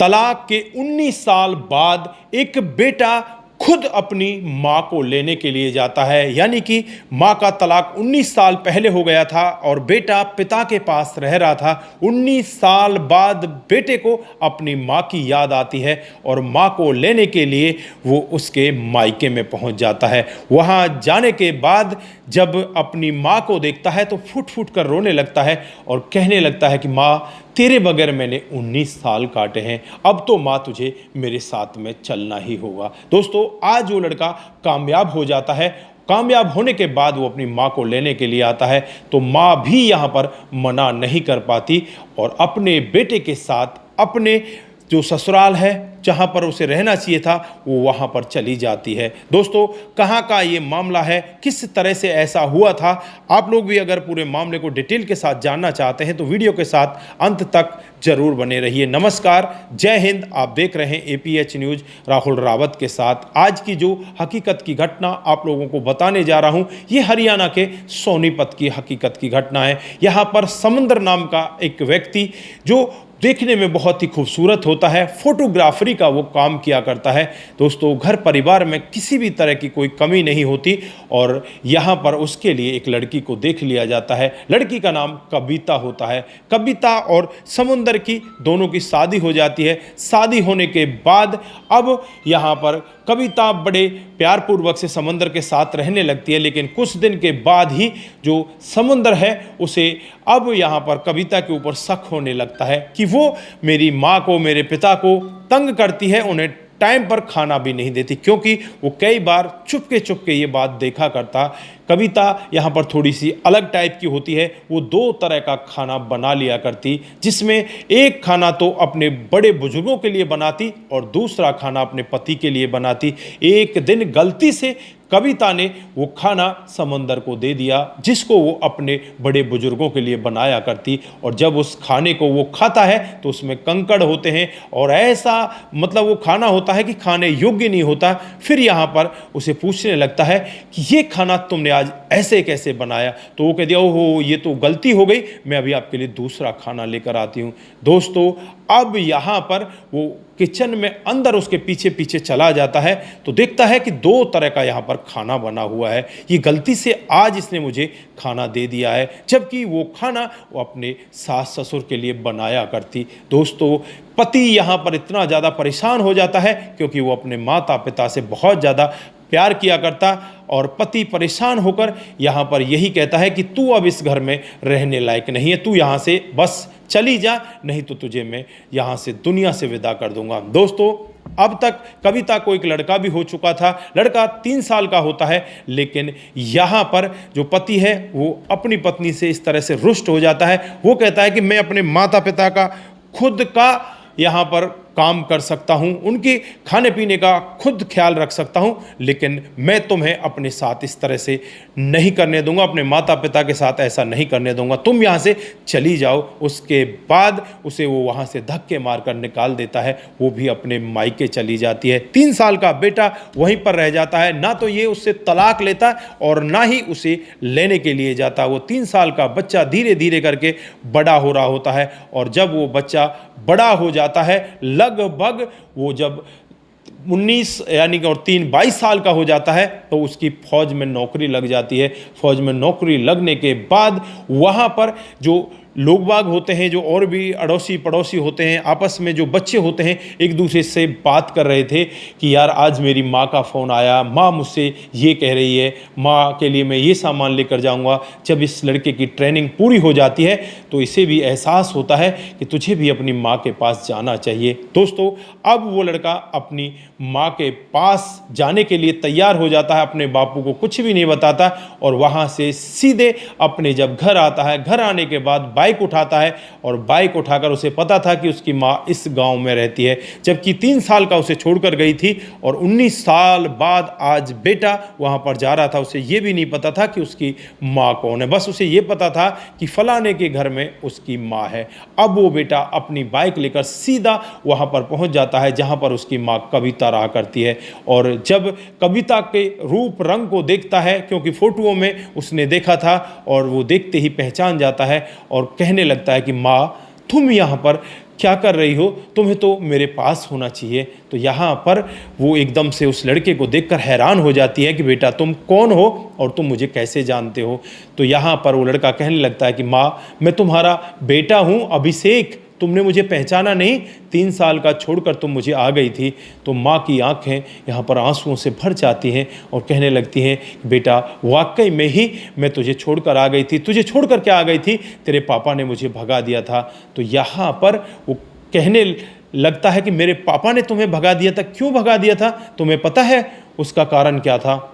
तलाक के 19 साल बाद एक बेटा खुद अपनी मां को लेने के लिए जाता है। यानी कि मां का तलाक 19 साल पहले हो गया था और बेटा पिता के पास रह रहा था। 19 साल बाद बेटे को अपनी मां की याद आती है और मां को लेने के लिए वो उसके मायके में पहुंच जाता है। वहां जाने के बाद जब अपनी मां को देखता है तो फुट फुट कर रोने लगता है और कहने लगता है कि मां, तेरे बगैर मैंने 19 साल काटे हैं, अब तो मां तुझे मेरे साथ में चलना ही होगा। दोस्तों, आज वो लड़का कामयाब हो जाता है। कामयाब होने के बाद वो अपनी मां को लेने के लिए आता है तो मां भी यहां पर मना नहीं कर पाती और अपने बेटे के साथ अपने जो ससुराल है जहां पर उसे रहना चाहिए था वो वहां पर चली जाती है। दोस्तों, कहां का ये मामला है, किस तरह से ऐसा हुआ था, आप लोग भी अगर पूरे मामले को डिटेल के साथ जानना चाहते हैं तो वीडियो के साथ अंत तक जरूर बने रहिए। नमस्कार, जय हिंद। आप देख रहे हैं APH न्यूज राहुल रावत के साथ। आज की जो हकीकत की घटना आप लोगों को बताने जा रहा हूं, ये हरियाणा के सोनीपत की हकीकत की घटना है। यहां पर समुंदर नाम का एक व्यक्ति जो देखने में बहुत ही खूबसूरत होता है, फोटोग्राफरी का वो काम किया करता है। दोस्तों, घर परिवार में किसी भी तरह की कोई कमी नहीं होती और यहाँ पर उसके लिए एक लड़की को देख लिया जाता है। लड़की का नाम कविता होता है। कविता और समुंदर की दोनों की शादी हो जाती है। शादी होने के बाद अब यहाँ पर कविता बड़े प्यारपूर्वक से समुंदर के साथ रहने लगती है, लेकिन कुछ दिन के बाद ही जो समुंदर है उसे अब यहाँ पर कविता के ऊपर शक होने लगता है कि वो मेरी माँ को, मेरे पिता को तंग करती है, उन्हें टाइम पर खाना भी नहीं देती, क्योंकि वो कई बार चुपके चुपके ये बात देखा करता। कविता यहाँ पर थोड़ी सी अलग टाइप की होती है। वो 2 तरह का खाना बना लिया करती, जिसमें एक खाना तो अपने बड़े बुजुर्गों के लिए बनाती और दूसरा खाना अपने पति के लिए बनाती। एक दिन गलती से कविता ने वो खाना समुंदर को दे दिया जिसको वो अपने बड़े बुजुर्गों के लिए बनाया करती, और जब उस खाने को वो खाता है तो उसमें कंकड़ होते हैं और ऐसा मतलब वो खाना होता है कि खाने योग्य नहीं होता। फिर यहाँ पर उसे पूछने लगता है कि ये खाना तुमने आज ऐसे कैसे बनाया, तो वो कह दिया, ओहो ये तो गलती हो गई, मैं अभी आपके लिए दूसरा खाना लेकर आती हूँ। दोस्तों, अब यहाँ पर वो किचन में अंदर उसके पीछे पीछे चला जाता है तो देखता है कि 2 तरह का यहाँ पर खाना बना हुआ है। ये गलती से आज इसने मुझे खाना दे दिया है, जबकि वो खाना वो अपने सास ससुर के लिए बनाया करती। दोस्तों, पति यहाँ पर इतना ज़्यादा परेशान हो जाता है क्योंकि वो अपने माता पिता से बहुत ज़्यादा प्यार किया करता और पति परेशान होकर यहाँ पर यही कहता है कि तू अब इस घर में रहने लायक नहीं है, तू यहाँ से बस चली जा, नहीं तो तुझे मैं यहाँ से दुनिया से विदा कर दूंगा। दोस्तों, अब तक कविता को एक लड़का भी हो चुका था। लड़का 3 साल का होता है, लेकिन यहाँ पर जो पति है वो अपनी पत्नी से इस तरह से रुष्ट हो जाता है। वो कहता है कि मैं अपने माता पिता का खुद का यहाँ पर काम कर सकता हूँ, उनके खाने पीने का खुद ख्याल रख सकता हूँ, लेकिन मैं तुम्हें अपने साथ इस तरह से नहीं करने दूंगा, अपने माता पिता के साथ ऐसा नहीं करने दूंगा, तुम यहाँ से चली जाओ। उसके बाद उसे वो वहाँ से धक्के मारकर निकाल देता है, वो भी अपने मायके चली जाती है। 3 साल का बेटा वहीं पर रह जाता है। ना तो ये उससे तलाक लेता और ना ही उसे लेने के लिए जाता। वो 3 साल का बच्चा धीरे धीरे करके बड़ा हो रहा होता है और जब वो बच्चा बड़ा हो जाता है, लगभग वो जब 19 यानी कि और 22 साल का हो जाता है तो उसकी फौज में नौकरी लग जाती है। फौज में नौकरी लगने के बाद वहाँ पर जो लोग बाग होते हैं, जो और भी अड़ोसी पड़ोसी होते हैं, आपस में जो बच्चे होते हैं एक दूसरे से बात कर रहे थे कि यार आज मेरी माँ का फ़ोन आया, माँ मुझसे ये कह रही है, माँ के लिए मैं ये सामान लेकर जाऊँगा। जब इस लड़के की ट्रेनिंग पूरी हो जाती है तो इसे भी एहसास होता है कि तुझे भी अपनी माँ के पास जाना चाहिए। दोस्तों, अब वो लड़का अपनी माँ के पास जाने के लिए तैयार हो जाता है, अपने बापू को कुछ भी नहीं बताता और वहाँ से सीधे अपने जब घर आता है, घर आने के बाद बाइक उठाता है और बाइक उठाकर उसे पता था कि उसकी माँ इस गांव में रहती है, जबकि 3 साल का उसे छोड़कर गई थी और 19 साल बाद आज बेटा वहां पर जा रहा था। उसे ये भी नहीं पता था कि उसकी माँ कौन है, बस उसे ये पता था कि फलाने के घर में उसकी माँ है। अब वो बेटा अपनी बाइक लेकर सीधा वहां पर पहुंच जाता है जहां पर उसकी माँ कविता रहा करती है और जब कविता के रूप रंग को देखता है, क्योंकि फोटोओं में उसने देखा था, और वो देखते ही पहचान जाता है और कहने लगता है कि माँ तुम यहाँ पर क्या कर रही हो, तुम्हें तो मेरे पास होना चाहिए। तो यहाँ पर वो एकदम से उस लड़के को देखकर हैरान हो जाती है कि बेटा तुम कौन हो और तुम मुझे कैसे जानते हो। तो यहाँ पर वो लड़का कहने लगता है कि माँ, मैं तुम्हारा बेटा हूँ अभिषेक, तुमने मुझे पहचाना नहीं, 3 साल का छोड़कर तुम मुझे आ गई थी। तो माँ की आंखें यहाँ पर आंसुओं से भर जाती हैं और कहने लगती हैं, बेटा वाकई में ही मैं तुझे छोड़कर आ गई थी। तुझे छोड़कर क्या आ गई थी, तेरे पापा ने मुझे भगा दिया था। तो यहाँ पर वो कहने लगता है कि मेरे पापा ने तुम्हें भगा दिया था, क्यों भगा दिया था, तुम्हें पता है उसका कारण क्या था।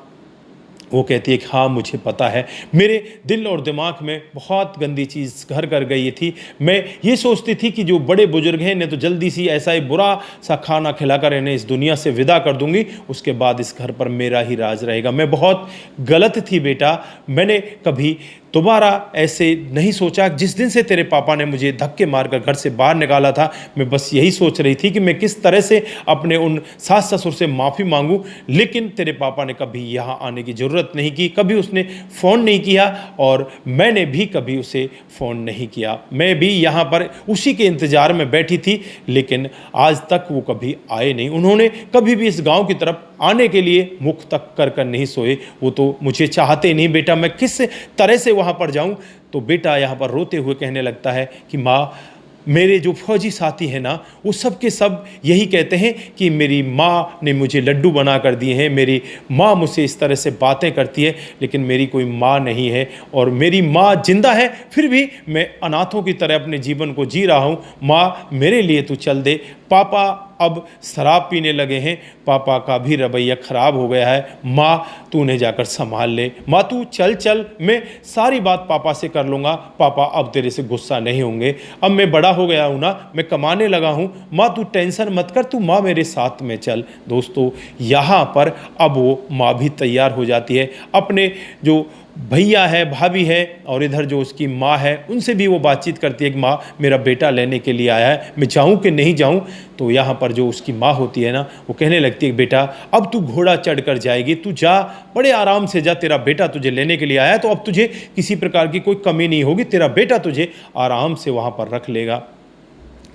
वो कहती है कि हाँ मुझे पता है, मेरे दिल और दिमाग में बहुत गंदी चीज़ घर कर गई थी। मैं ये सोचती थी कि जो बड़े बुजुर्ग हैं इन्हें तो जल्दी सी ऐसा ही बुरा सा खाना खिलाकर इन्हें इस दुनिया से विदा कर दूंगी, उसके बाद इस घर पर मेरा ही राज रहेगा। मैं बहुत गलत थी बेटा, मैंने कभी दोबारा ऐसे नहीं सोचा। जिस दिन से तेरे पापा ने मुझे धक्के मारकर घर से बाहर निकाला था, मैं बस यही सोच रही थी कि मैं किस तरह से अपने उन सास ससुर से माफ़ी मांगूं, लेकिन तेरे पापा ने कभी यहाँ आने की ज़रूरत नहीं की, कभी उसने फ़ोन नहीं किया और मैंने भी कभी उसे फ़ोन नहीं किया। मैं भी यहाँ पर उसी के इंतज़ार में बैठी थी, लेकिन आज तक वो कभी आए नहीं। उन्होंने कभी भी इस गाँव की तरफ आने के लिए मुख तक कर नहीं सोए। वो तो मुझे चाहते नहीं बेटा, मैं किस तरह से वहाँ पर जाऊँ। तो बेटा यहाँ पर रोते हुए कहने लगता है कि माँ, मेरे जो फौजी साथी हैं ना, वो सब के सब यही कहते हैं कि मेरी माँ ने मुझे लड्डू बना कर दिए हैं, मेरी माँ मुझसे इस तरह से बातें करती है, लेकिन मेरी कोई माँ नहीं है और मेरी माँ जिंदा है, फिर भी मैं अनाथों की तरह अपने जीवन को जी रहा हूँ। माँ मेरे लिए तू चल दे। पापा अब शराब पीने लगे हैं, पापा का भी रवैया ख़राब हो गया है, माँ तू उन्हें जाकर संभाल ले। माँ तू चल चल, मैं सारी बात पापा से कर लूँगा, पापा अब तेरे से गुस्सा नहीं होंगे, अब मैं बड़ा हो गया हूँ ना, मैं कमाने लगा हूँ, माँ तू टेंशन मत कर, तू माँ मेरे साथ में चल। दोस्तों यहाँ पर अब वो माँ भी तैयार हो जाती है, अपने जो भैया है, भाभी है और इधर जो उसकी माँ है, उनसे भी वो बातचीत करती है कि माँ मेरा बेटा लेने के लिए आया है, मैं जाऊँ कि नहीं जाऊँ। तो यहाँ पर जो उसकी माँ होती है ना, वो कहने लगती है बेटा अब तू घोड़ा चढ़ कर जाएगी, तू जा, बड़े आराम से जा, तेरा बेटा तुझे लेने के लिए आया है, तो अब तुझे किसी प्रकार की कोई कमी नहीं होगी, तेरा बेटा तुझे आराम से वहाँ पर रख लेगा।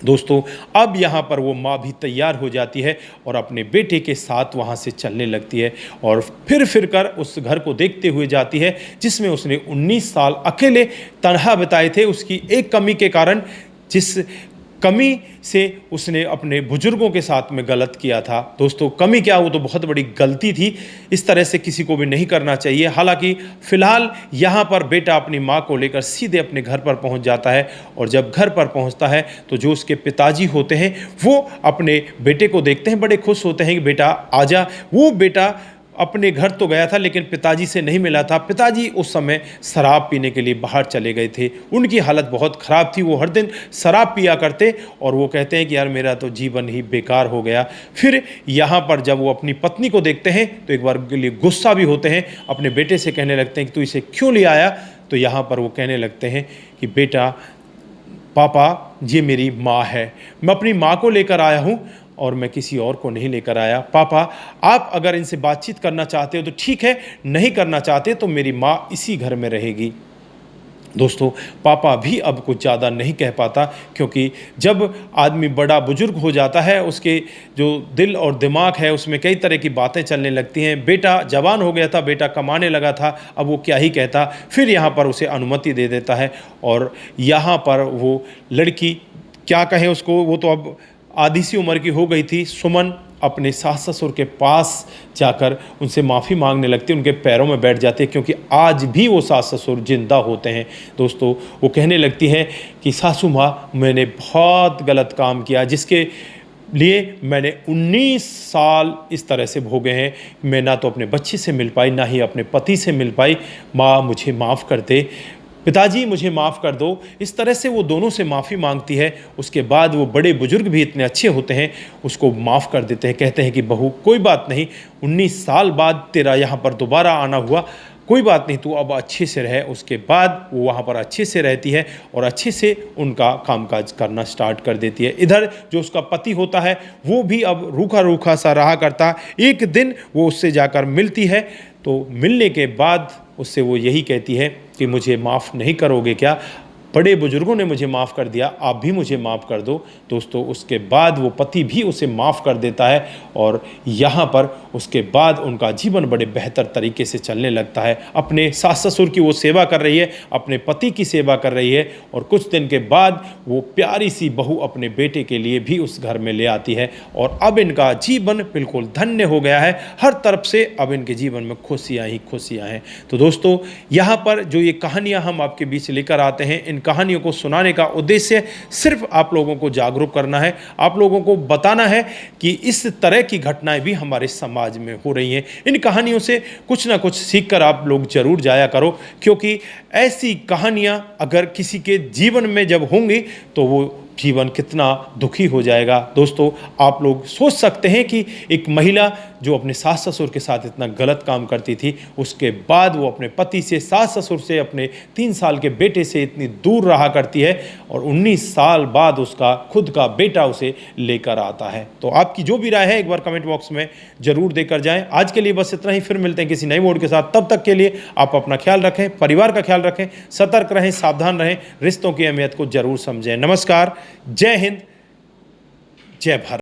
दोस्तों अब यहाँ पर वो माँ भी तैयार हो जाती है और अपने बेटे के साथ वहाँ से चलने लगती है और फिर कर उस घर को देखते हुए जाती है जिसमें उसने 19 साल अकेले तन्हा बिताए थे। उसकी एक कमी के कारण, जिस कमी से उसने अपने बुजुर्गों के साथ में गलत किया था। दोस्तों कमी क्या, वो तो बहुत बड़ी गलती थी, इस तरह से किसी को भी नहीं करना चाहिए। हालांकि फ़िलहाल यहाँ पर बेटा अपनी माँ को लेकर सीधे अपने घर पर पहुँच जाता है और जब घर पर पहुँचता है तो जो उसके पिताजी होते हैं वो अपने बेटे को देखते हैं, बड़े खुश होते हैं कि बेटा आजा। वो बेटा अपने घर तो गया था लेकिन पिताजी से नहीं मिला था। पिताजी उस समय शराब पीने के लिए बाहर चले गए थे, उनकी हालत बहुत ख़राब थी, वो हर दिन शराब पिया करते और वो कहते हैं कि यार मेरा तो जीवन ही बेकार हो गया। फिर यहाँ पर जब वो अपनी पत्नी को देखते हैं तो एक बार के लिए गुस्सा भी होते हैं, अपने बेटे से कहने लगते हैं कि तू इसे क्यों ले आया। तो यहाँ पर वो कहने लगते हैं कि बेटा पापा ये मेरी माँ है, मैं अपनी माँ को लेकर आया हूँ और मैं किसी और को नहीं लेकर आया। पापा आप अगर इनसे बातचीत करना चाहते हो तो ठीक है, नहीं करना चाहते तो मेरी माँ इसी घर में रहेगी। दोस्तों पापा भी अब कुछ ज़्यादा नहीं कह पाता, क्योंकि जब आदमी बड़ा बुजुर्ग हो जाता है उसके जो दिल और दिमाग है उसमें कई तरह की बातें चलने लगती हैं। बेटा जवान हो गया था, बेटा कमाने लगा था, अब वो क्या ही कहता। फिर यहाँ पर उसे अनुमति दे देता है और यहाँ पर वो लड़की क्या कहें उसको, वो तो अब आधी सी उम्र की हो गई थी। सुमन अपने सास ससुर के पास जाकर उनसे माफ़ी मांगने लगती है, उनके पैरों में बैठ जाती है, क्योंकि आज भी वो सास ससुर जिंदा होते हैं। दोस्तों वो कहने लगती हैं कि सासू माँ मैंने बहुत गलत काम किया, जिसके लिए मैंने 19 साल इस तरह से भोगे हैं। मैं ना तो अपने बच्चे से मिल पाई, ना ही अपने पति से मिल पाई। माँ मुझे माफ़ कर दे, पिताजी मुझे माफ़ कर दो। इस तरह से वो दोनों से माफ़ी मांगती है। उसके बाद वो बड़े बुजुर्ग भी इतने अच्छे होते हैं, उसको माफ़ कर देते हैं, कहते हैं कि बहू कोई बात नहीं, 19 साल बाद तेरा यहाँ पर दोबारा आना हुआ, कोई बात नहीं, तू अब अच्छे से रहे। उसके बाद वो वहाँ पर अच्छे से रहती है और अच्छे से उनका कामकाज करना स्टार्ट कर देती है। इधर जो उसका पति होता है वो भी अब रूखा रूखा सा रहा करता। एक दिन वो उससे जाकर मिलती है, तो मिलने के बाद उससे वो यही कहती है कि मुझे माफ़ नहीं करोगे क्या। बड़े बुजुर्गों ने मुझे माफ़ कर दिया, आप भी मुझे माफ़ कर दो। दोस्तों उसके बाद वो पति भी उसे माफ़ कर देता है और यहाँ पर उसके बाद उनका जीवन बड़े बेहतर तरीके से चलने लगता है। अपने सास ससुर की वो सेवा कर रही है, अपने पति की सेवा कर रही है और कुछ दिन के बाद वो प्यारी सी बहू अपने बेटे के लिए भी उस घर में ले आती है और अब इनका जीवन बिल्कुल धन्य हो गया है। हर तरफ से अब इनके जीवन में खुशियाँ ही खुशियाँ हैं। तो दोस्तों यहाँ पर जो ये कहानियाँ हम आपके बीच लेकर आते हैं, इन कहानियों को सुनाने का उद्देश्य सिर्फ आप लोगों को जागरूक करना है, आप लोगों को बताना है कि इस तरह की घटनाएं भी हमारे समाज में हो रही हैं। इन कहानियों से कुछ ना कुछ सीखकर आप लोग जरूर जाया करो, क्योंकि ऐसी कहानियां अगर किसी के जीवन में जब होंगी तो वो जीवन कितना दुखी हो जाएगा। दोस्तों आप लोग सोच सकते हैं कि एक महिला जो अपने सास ससुर के साथ इतना गलत काम करती थी, उसके बाद वो अपने पति से, सास ससुर से, अपने 3 साल के बेटे से इतनी दूर रहा करती है और 19 साल बाद उसका खुद का बेटा उसे लेकर आता है। तो आपकी जो भी राय है एक बार कमेंट बॉक्स में जरूर देकर जाएं। आज के लिए बस इतना ही, फिर मिलते हैं किसी नई मोड़ के साथ। तब तक के लिए आप अपना ख्याल रखें, परिवार का ख्याल रखें, सतर्क रहें, सावधान रहें, रिश्तों की अहमियत को जरूर समझें। नमस्कार, जय हिंद, जय भारत।